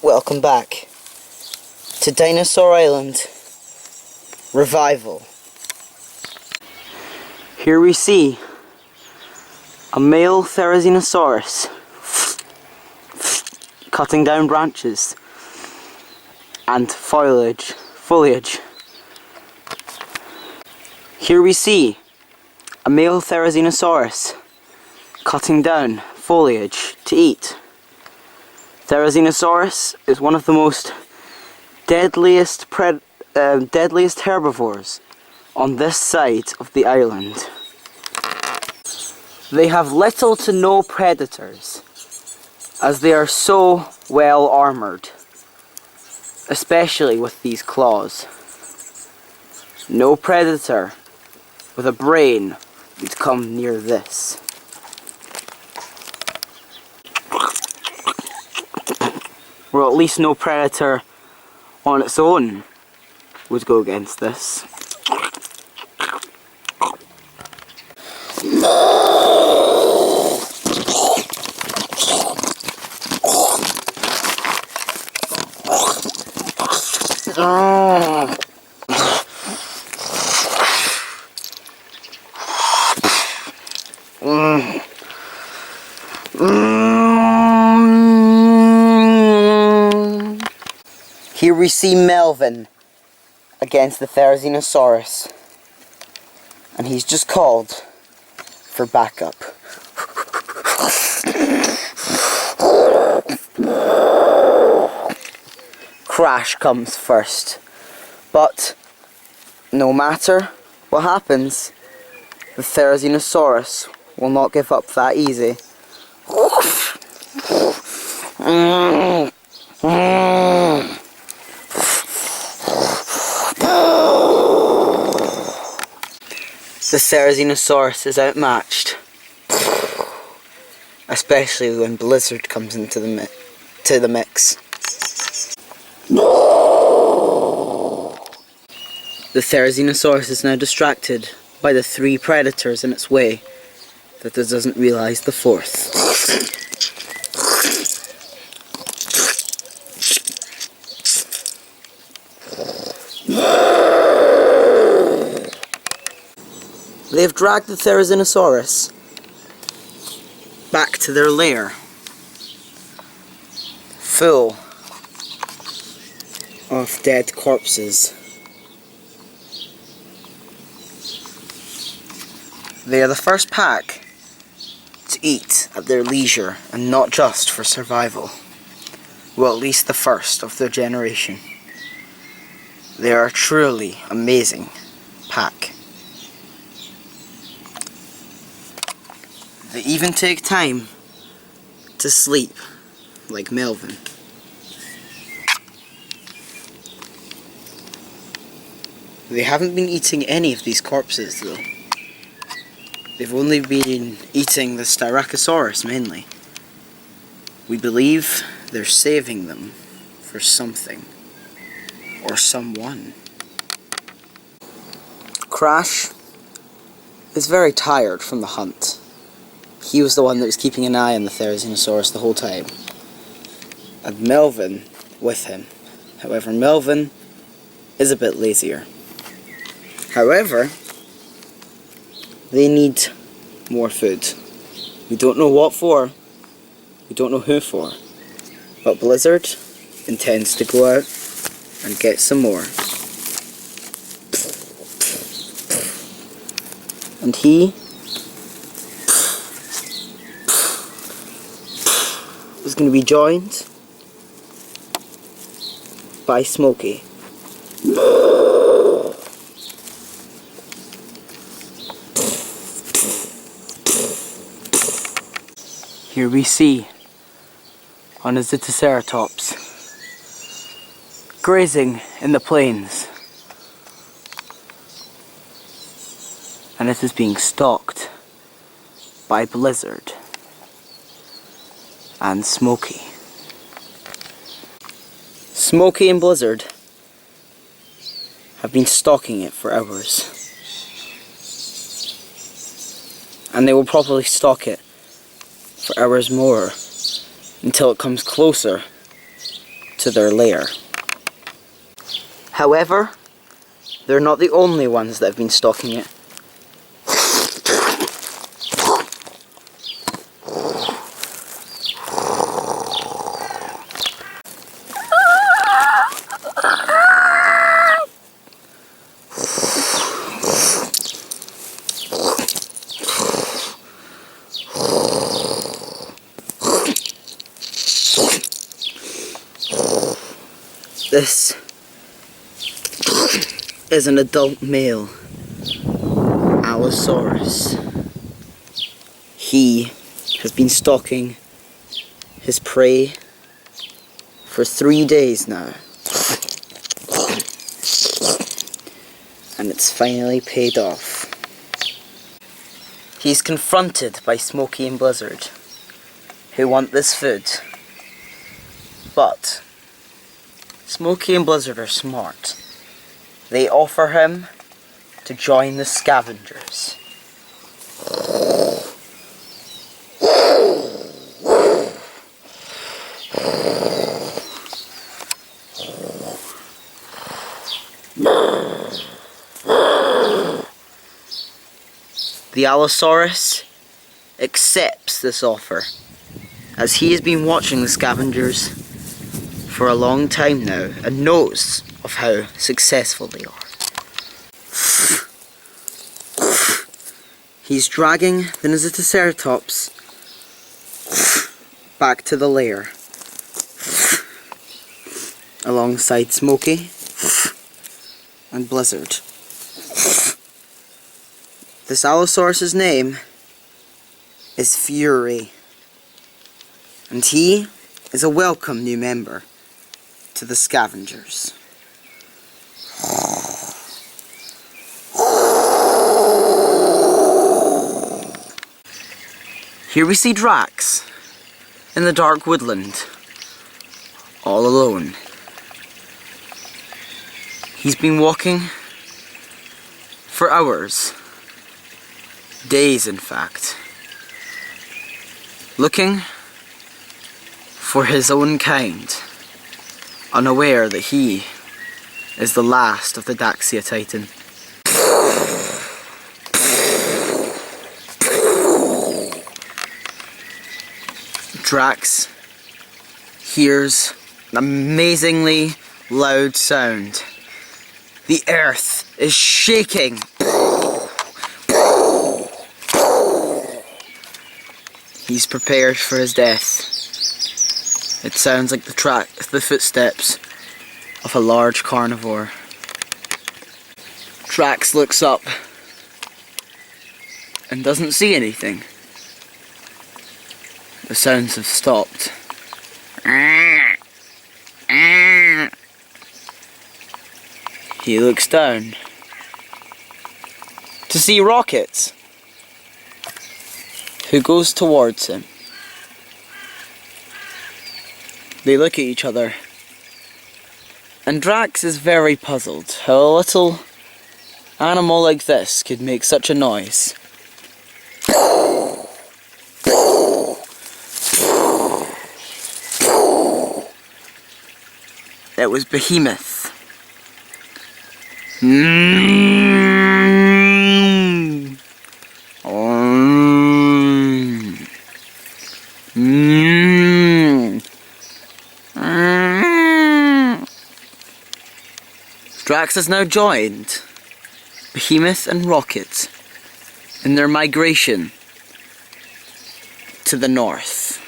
Welcome back to Dinosaur Island Revival. Here we see a male Therizinosaurus cutting down branches and foliage. Here we see a male Therizinosaurus cutting down foliage to eat. Therizinosaurus is one of the most deadliest herbivores on this side of the island. They have little to no predators, as they are so well armoured, especially with these claws. No predator with a brain would come near this. Or at least no predator on its own would go against this. Here we see Melvin against the Therizinosaurus, and he's just called for backup. Crash comes first, but no matter what happens, the Therizinosaurus will not give up that easy. The Therizinosaurus is outmatched, especially when Blizzard comes into the mix. The Therizinosaurus is now distracted by the 3 predators in its way that it doesn't realise the 4th. They have dragged the Therizinosaurus back to their lair, full of dead corpses. They are the first pack to eat at their leisure and not just for survival. Well, at least the first of their generation. They are a truly amazing pack. They even take time to sleep, like Melvin. They haven't been eating any of these corpses though. They've only been eating the Styracosaurus mainly. We believe they're saving them for something or someone. Crash is very tired from the hunt. He was the one that was keeping an eye on the Therizinosaurus the whole time, and Melvin with him. However, Melvin is a bit lazier. However, they need more food. We don't know what for, we don't know who for, but Blizzard intends to go out and get some more. And he is going to be joined by Smokey. Here we see on a Triceratops grazing in the plains, and it is being stalked by Blizzard and Smokey. Smokey and Blizzard have been stalking it for hours. and they will probably stalk it for hours more until it comes closer to their lair. However, they're not the only ones that have been stalking it. This is an adult male Allosaurus. He has been stalking his prey for 3 days now, and it's finally paid off. He's confronted by Smokey and Blizzard, who want this food, but Smokey and Blizzard are smart. They offer him to join the scavengers. The Allosaurus accepts this offer, as he has been watching the scavengers for a long time now and knows of how successful they are. He's dragging the Triceratops back to the lair alongside Smokey and Blizzard. This Allosaurus' name is Fury, and he is a welcome new member to the scavengers. Here we see Drax in the dark woodland, all alone. He's been walking for hours, days in fact, looking for his own kind, unaware that he is the last of the Daxia Titan. Drax hears an amazingly loud sound. The earth is shaking. He's prepared for his death. It sounds like the footsteps of a large carnivore. Drax looks up and doesn't see anything. The sounds have stopped. He looks down to see Rocket, who goes towards him. They look at each other, and Drax is very puzzled how a little animal like this could make such a noise. It was Behemoth. Drax has now joined Behemoth and Rocket in their migration to the north.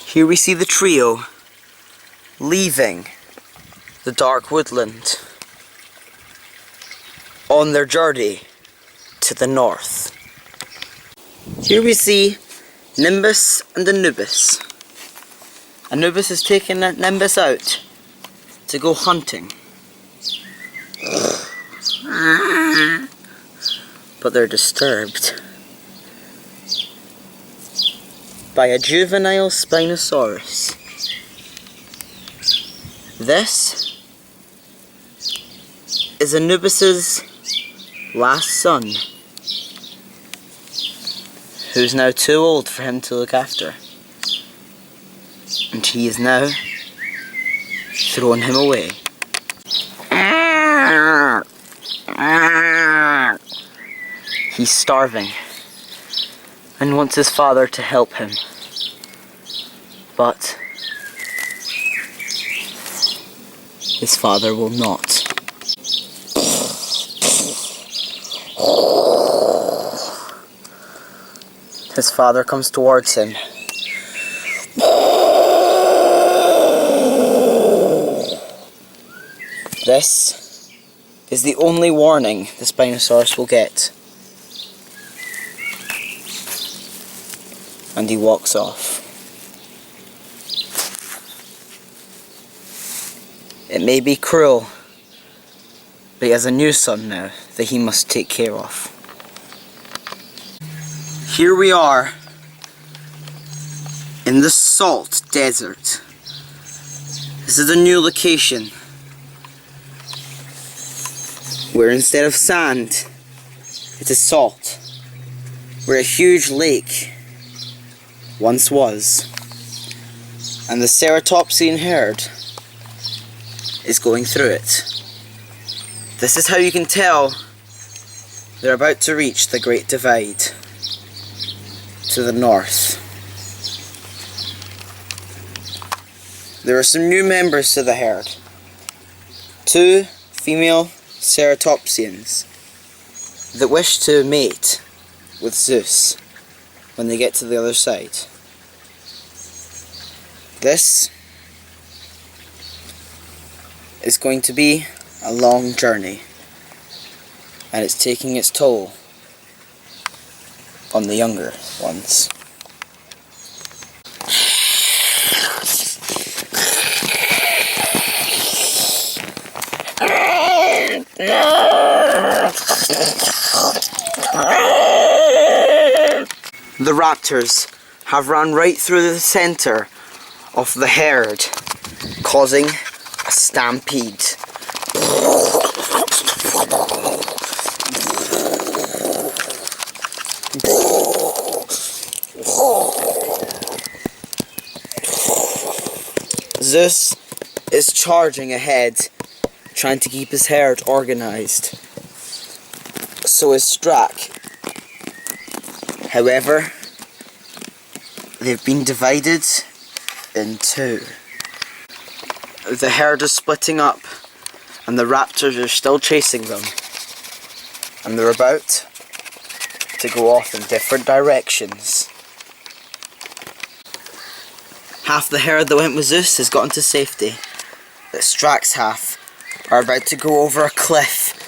Here we see the trio leaving the dark woodland on their journey to the north. Here we see Nimbus and Anubis. Anubis has taken Nimbus out to go hunting. But they're disturbed by a Juvenile Spinosaurus. This is Anubis's last son. who's now too old for him to look after. And he is now throwing him away. He's starving and wants his father to help him. But his father will not. His father comes towards him. This is the only warning the Spinosaurus will get. And he walks off. It may be cruel, but he has a new son now that he must take care of. Here we are in the salt desert. This is a new location where instead of sand, it is salt. Where a huge lake once was. And the ceratopsian herd is going through it. This is how you can tell they're about to reach the Great Divide to the north. There are some new members to the herd. 2 female ceratopsians that wish to mate with Zeus when they get to the other side. This is going to be a long journey, and it's taking its toll on the younger ones. The raptors have run right through the center of the herd, causing a stampede. Zeus is charging ahead, trying to keep his herd organized. So is Strack. However, they've been divided in 2. The herd is splitting up, and the raptors are still chasing them. And they're about to go off in different directions. Half the herd that went with Zeus has gotten to safety. The Strack's half are about to go over a cliff.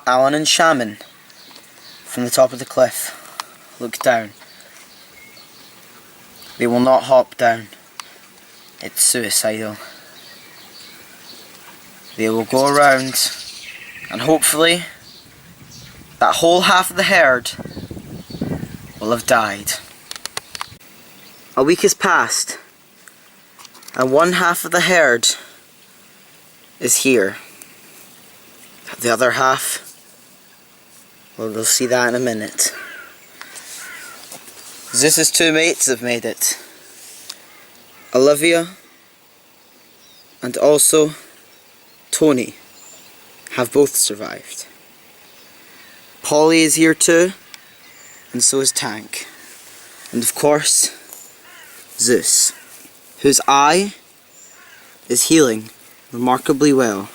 Alan and Shaman from the top of the cliff look down. They will not hop down. It's suicidal. They will go around, and hopefully that whole half of the herd will have died. A week has passed, and one half of the herd is here. The other half, well, we'll see that in a minute. Zeus's 2 mates have made it. Olivia and also Tony have both survived. Polly is here too, and so is Tank. And of course, Zeus, whose eye is healing remarkably well.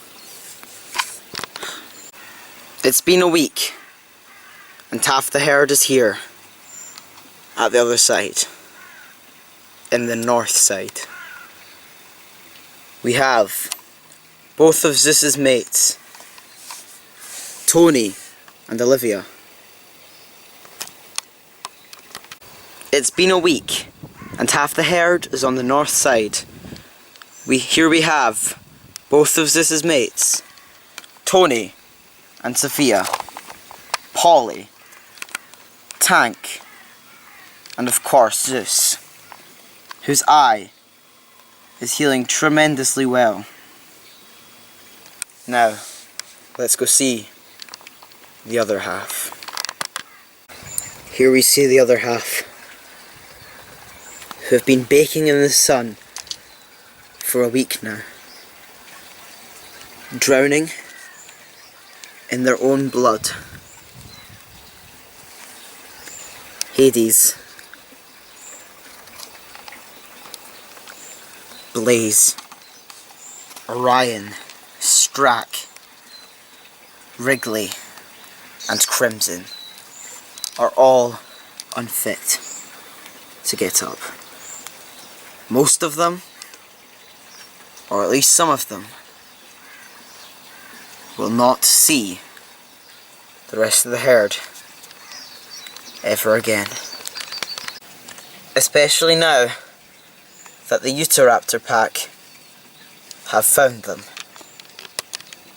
It's been a week, and half the herd is here, at the other side, in the north side. We have both of Zeus's mates, Tony and Olivia. It's been a week, and half the herd is on the north side. Here we have both of Zeus's mates, Tony and Sophia. Polly, Tank, and of course Zeus, whose eye is healing tremendously well. Now, let's go see the other half. Here we see the other half, who have been baking in the sun for a week now, drowning in their own blood. Hades, Blaze, Orion, Strack, Wrigley, and Crimson are all unfit to get up. Most of them, or at least some of them, will not see the rest of the herd ever again. Especially now that the Utahraptor pack have found them.